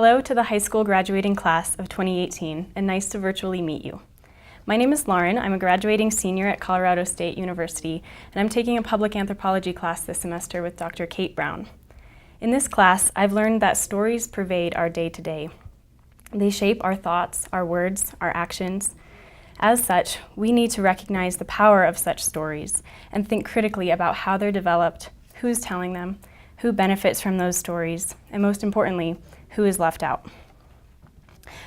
Hello to the high school graduating class of 2018, and nice to virtually meet you. My name is Lauren. I'm a graduating senior at Colorado State University, and I'm taking a public anthropology class this semester with Dr. Kate Browne. In this class, I've learned that stories pervade our day-to-day. They shape our thoughts, our words, our actions. As such, we need to recognize the power of such stories and think critically about how they're developed, who's telling them, who benefits from those stories, and most importantly, who is left out.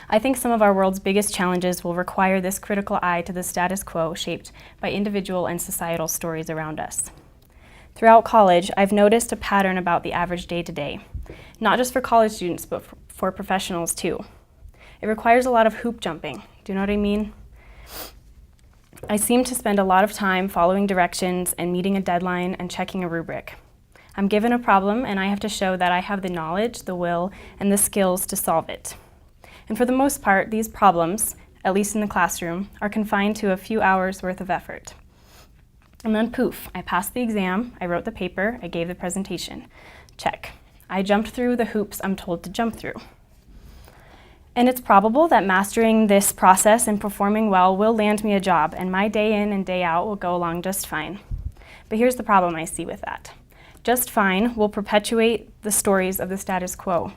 I think some of our world's biggest challenges will require this critical eye to the status quo shaped by individual and societal stories around us. Throughout college, I've noticed a pattern about the average day-to-day, not just for college students, but for professionals too. It requires a lot of hoop jumping. Do you know what I mean? I seem to spend a lot of time following directions and meeting a deadline and checking a rubric. I'm given a problem and I have to show that I have the knowledge, the will, and the skills to solve it. And for the most part, these problems, at least in the classroom, are confined to a few hours worth of effort. And then poof, I passed the exam, I wrote the paper, I gave the presentation. Check. I jumped through the hoops I'm told to jump through. And it's probable that mastering this process and performing well will land me a job, and my day in and day out will go along just fine. But here's the problem I see with that. Just fine will perpetuate the stories of the status quo.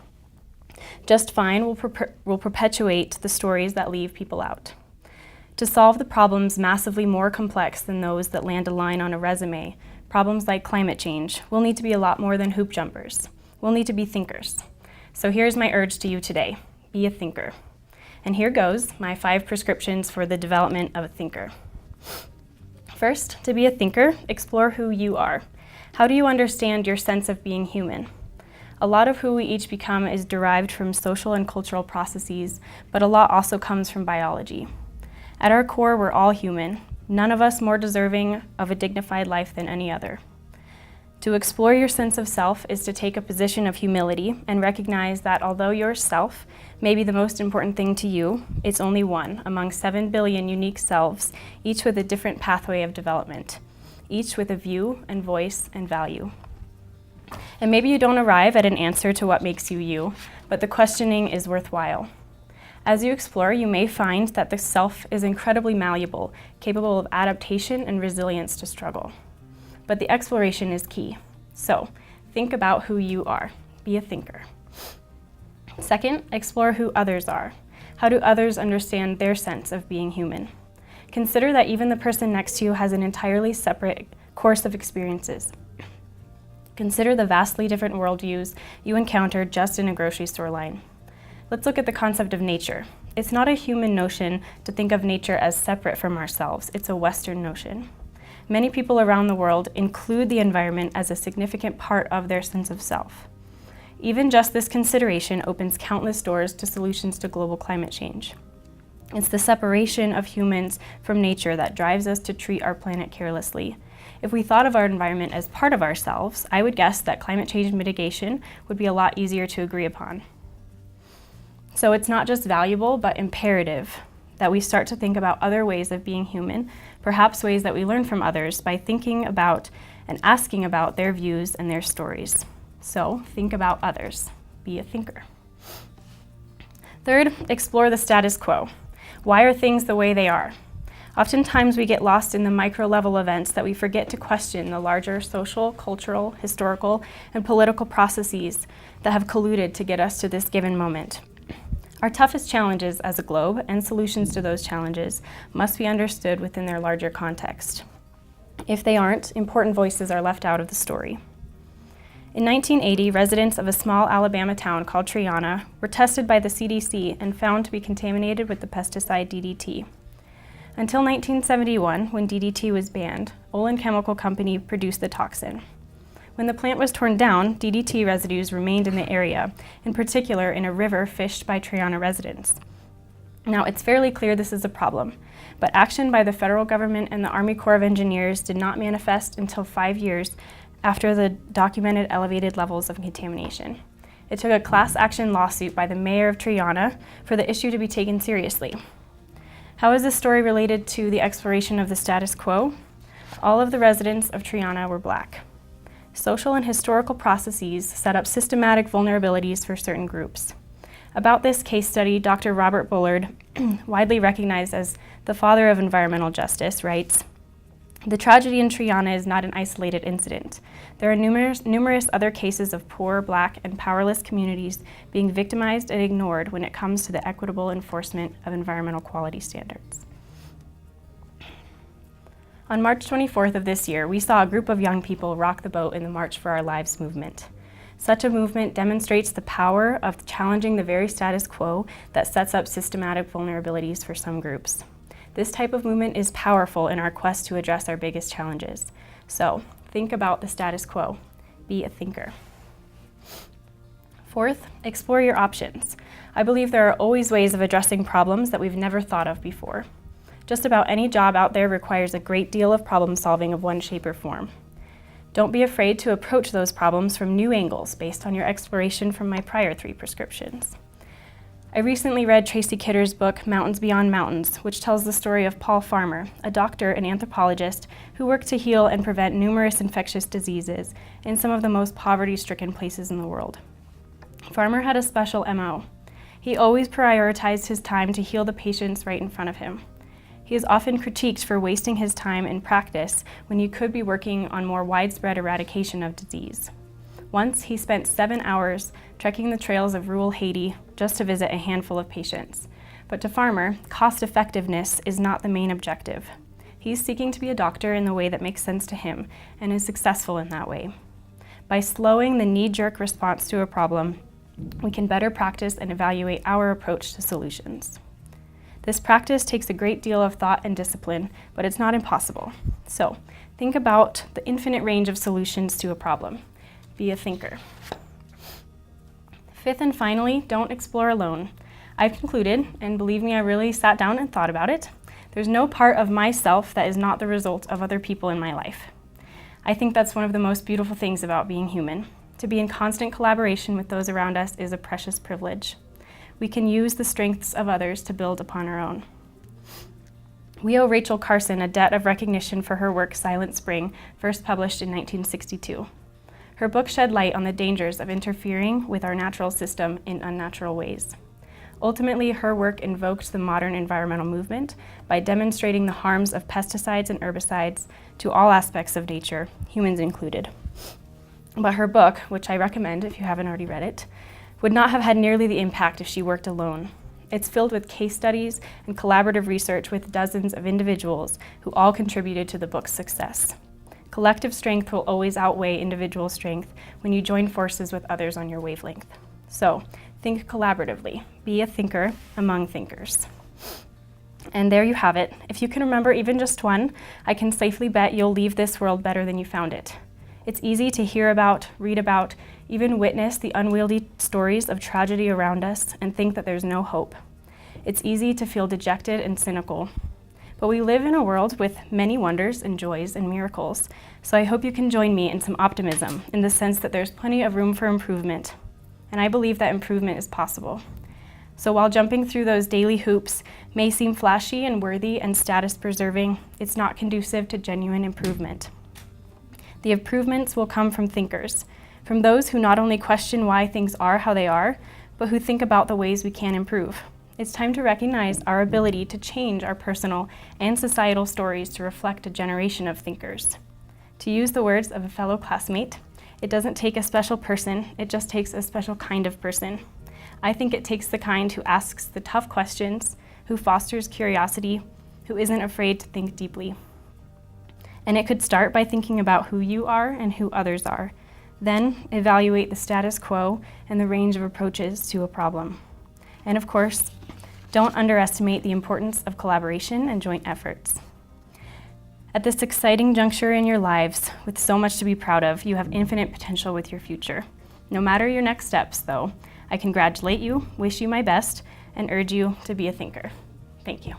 Just fine will perpetuate the stories that leave people out. To solve the problems massively more complex than those that land a line on a resume, problems like climate change, we'll need to be a lot more than hoop jumpers. We'll need to be thinkers. So here's my urge to you today. Be a thinker. And here goes my 5 prescriptions for the development of a thinker. First, to be a thinker, explore who you are. How do you understand your sense of being human? A lot of who we each become is derived from social and cultural processes, but a lot also comes from biology. At our core, we're all human, none of us more deserving of a dignified life than any other. To explore your sense of self is to take a position of humility and recognize that although your self may be the most important thing to you, it's only one among 7 billion unique selves, each with a different pathway of development, each with a view and voice and value. And maybe you don't arrive at an answer to what makes you you, but the questioning is worthwhile. As you explore, you may find that the self is incredibly malleable, capable of adaptation and resilience to struggle. But the exploration is key. So, think about who you are. Be a thinker. Second, explore who others are. How do others understand their sense of being human? Consider that even the person next to you has an entirely separate course of experiences. Consider the vastly different worldviews you encounter just in a grocery store line. Let's look at the concept of nature. It's not a human notion to think of nature as separate from ourselves. It's a Western notion. Many people around the world include the environment as a significant part of their sense of self. Even just this consideration opens countless doors to solutions to global climate change. It's the separation of humans from nature that drives us to treat our planet carelessly. If we thought of our environment as part of ourselves, I would guess that climate change mitigation would be a lot easier to agree upon. So it's not just valuable, but imperative that we start to think about other ways of being human, perhaps ways that we learn from others by thinking about and asking about their views and their stories. So think about others. Be a thinker. Third, explore the status quo. Why are things the way they are? Oftentimes we get lost in the micro-level events that we forget to question the larger social, cultural, historical, and political processes that have colluded to get us to this given moment. Our toughest challenges as a globe and solutions to those challenges must be understood within their larger context. If they aren't, important voices are left out of the story. In 1980, residents of a small Alabama town called Triana were tested by the CDC and found to be contaminated with the pesticide DDT. Until 1971, when DDT was banned, Olin Chemical Company produced the toxin. When the plant was torn down, DDT residues remained in the area, in particular in a river fished by Triana residents. Now, it's fairly clear this is a problem, but action by the federal government and the Army Corps of Engineers did not manifest until 5 years after the documented elevated levels of contamination. It took a class action lawsuit by the mayor of Triana for the issue to be taken seriously. How is this story related to the exploration of the status quo? All of the residents of Triana were Black. Social and historical processes set up systematic vulnerabilities for certain groups. About this case study, Dr. Robert Bullard, widely recognized as the father of environmental justice, writes, "The tragedy in Triana is not an isolated incident. There are numerous other cases of poor, Black, and powerless communities being victimized and ignored when it comes to the equitable enforcement of environmental quality standards." On March 24th of this year, we saw a group of young people rock the boat in the March for Our Lives movement. Such a movement demonstrates the power of challenging the very status quo that sets up systematic vulnerabilities for some groups. This type of movement is powerful in our quest to address our biggest challenges. So, think about the status quo. Be a thinker. Fourth, explore your options. I believe there are always ways of addressing problems that we've never thought of before. Just about any job out there requires a great deal of problem solving of one shape or form. Don't be afraid to approach those problems from new angles based on your exploration from my prior 3 prescriptions. I recently read Tracy Kidder's book, Mountains Beyond Mountains, which tells the story of Paul Farmer, a doctor and anthropologist who worked to heal and prevent numerous infectious diseases in some of the most poverty-stricken places in the world. Farmer had a special MO. He always prioritized his time to heal the patients right in front of him. He is often critiqued for wasting his time in practice when he could be working on more widespread eradication of disease. Once, he spent 7 hours trekking the trails of rural Haiti just to visit a handful of patients. But to Farmer, cost-effectiveness is not the main objective. He's seeking to be a doctor in the way that makes sense to him and is successful in that way. By slowing the knee-jerk response to a problem, we can better practice and evaluate our approach to solutions. This practice takes a great deal of thought and discipline, but it's not impossible. So, think about the infinite range of solutions to a problem. Be a thinker. Fifth and finally, don't explore alone. I've concluded, and believe me, I really sat down and thought about it. There's no part of myself that is not the result of other people in my life. I think that's one of the most beautiful things about being human. To be in constant collaboration with those around us is a precious privilege. We can use the strengths of others to build upon our own. We owe Rachel Carson a debt of recognition for her work Silent Spring, first published in 1962. Her book shed light on the dangers of interfering with our natural system in unnatural ways. Ultimately, her work invoked the modern environmental movement by demonstrating the harms of pesticides and herbicides to all aspects of nature, humans included. But her book, which I recommend if you haven't already read it, would not have had nearly the impact if she worked alone. It's filled with case studies and collaborative research with dozens of individuals who all contributed to the book's success. Collective strength will always outweigh individual strength when you join forces with others on your wavelength. So, think collaboratively. Be a thinker among thinkers. And there you have it. If you can remember even just one, I can safely bet you'll leave this world better than you found it. It's easy to hear about, read about, even witness the unwieldy stories of tragedy around us and think that there's no hope. It's easy to feel dejected and cynical. But we live in a world with many wonders and joys and miracles, so I hope you can join me in some optimism in the sense that there's plenty of room for improvement, and I believe that improvement is possible. So while jumping through those daily hoops may seem flashy and worthy and status-preserving, it's not conducive to genuine improvement. The improvements will come from thinkers, from those who not only question why things are how they are, but who think about the ways we can improve. It's time to recognize our ability to change our personal and societal stories to reflect a generation of thinkers. To use the words of a fellow classmate, it doesn't take a special person, it just takes a special kind of person. I think it takes the kind who asks the tough questions, who fosters curiosity, who isn't afraid to think deeply. And it could start by thinking about who you are and who others are. Then evaluate the status quo and the range of approaches to a problem. And of course, don't underestimate the importance of collaboration and joint efforts. At this exciting juncture in your lives, with so much to be proud of, you have infinite potential with your future. No matter your next steps, though, I congratulate you, wish you my best, and urge you to be a thinker. Thank you.